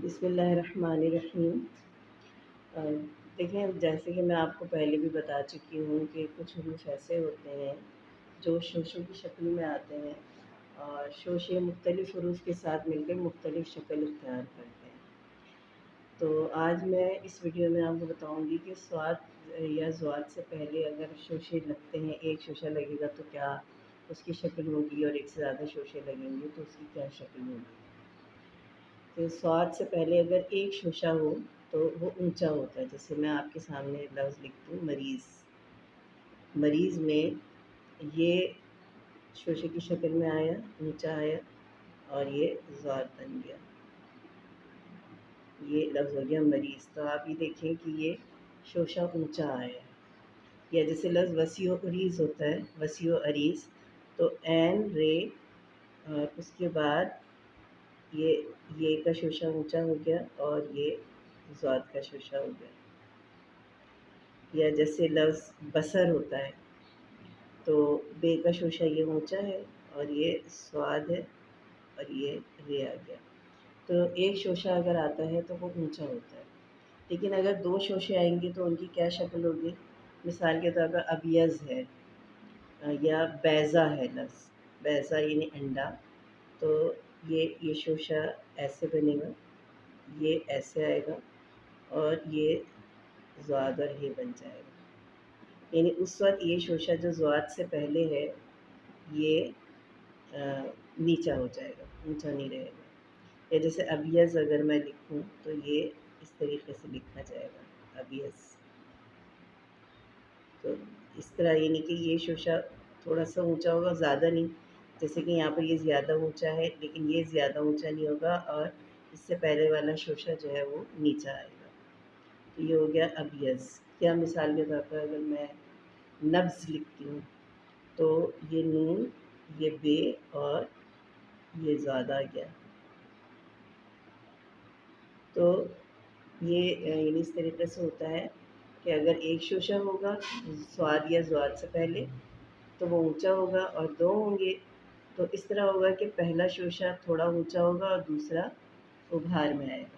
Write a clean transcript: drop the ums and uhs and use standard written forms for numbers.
بسم اللہ الرحمن الرحیم۔ دیکھیں، جیسے کہ میں آپ کو پہلے بھی بتا چکی ہوں کہ کچھ حروف ایسے ہوتے ہیں جو شوشوں کی شکل میں آتے ہیں اور شوشے مختلف حروف کے ساتھ مل کر مختلف شکل اختیار کرتے ہیں۔ تو آج میں اس ویڈیو میں آپ کو بتاؤں گی کہ سواد یا زواد سے پہلے اگر شوشے لگتے ہیں، ایک شوشہ لگے گا تو کیا اس کی شکل ہوگی، اور ایک سے زیادہ شوشے لگیں گے تو اس کی کیا شکل ہوگی۔ تو سواد سے پہلے اگر ایک شوشہ ہو تو وہ اونچا ہوتا ہے، جیسے میں آپ کے سامنے لفظ لکھتی ہوں مریض۔ مریض میں یہ شوشے کی شکل میں آیا، اونچا آیا، اور یہ زواد بن گیا، یہ لفظ ہو گیا مریض۔ تو آپ یہ دیکھیں کہ یہ شوشہ اونچا آیا ہے۔ یا جیسے لفظ وسیع و عریض ہوتا ہے، وسیع و عریض، تو عین رے اور اس کے بعد یہ کا شوشہ اونچا ہو گیا اور یہ زواد کا شوشہ ہو گیا۔ یا جیسے لفظ بصر ہوتا ہے تو بے کا شوشہ یہ اونچا ہے اور یہ سواد ہے اور یہ رے آ گیا۔ تو ایک شوشہ اگر آتا ہے تو وہ اونچا ہوتا ہے، لیکن اگر دو شوشے آئیں گے تو ان کی کیا شکل ہوگی۔ مثال کے طور پر ابیض ہے یا بیضہ ہے، لفظ بیضہ یعنی انڈا، تو یہ شوشہ ایسے بنے گا، یہ ایسے آئے گا، اور یہ زواد اور ہے بن جائے گا۔ یعنی اس وقت یہ شوشہ جو زواد سے پہلے ہے یہ نیچا ہو جائے گا، اونچا نہیں رہے گا۔ یا جیسے ابیض اگر میں لکھوں تو یہ اس طریقے سے لکھا جائے گا، ابیض۔ تو اس طرح یعنی کہ یہ شوشہ تھوڑا سا اونچا ہوگا، زیادہ نہیں، جیسے کہ یہاں پر یہ زیادہ اونچا ہے لیکن یہ زیادہ اونچا نہیں ہوگا، اور اس سے پہلے والا شوشہ جو ہے وہ نیچا آئے گا۔ تو یہ ہو گیا ابیض۔ کیا مثال کے طور پر اگر میں نبض لکھتی ہوں تو یہ نون، یہ بے اور یہ زاد آ گیا۔ تو یہ یعنی اس طریقے سے ہوتا ہے کہ اگر ایک شوشہ ہوگا سواد یا زواد سے پہلے تو وہ اونچا ہوگا، اور دو ہوں گے تو اس طرح ہوگا کہ پہلا شوشہ تھوڑا اونچا ہوگا اور دوسرا ابھار میں آئے گا۔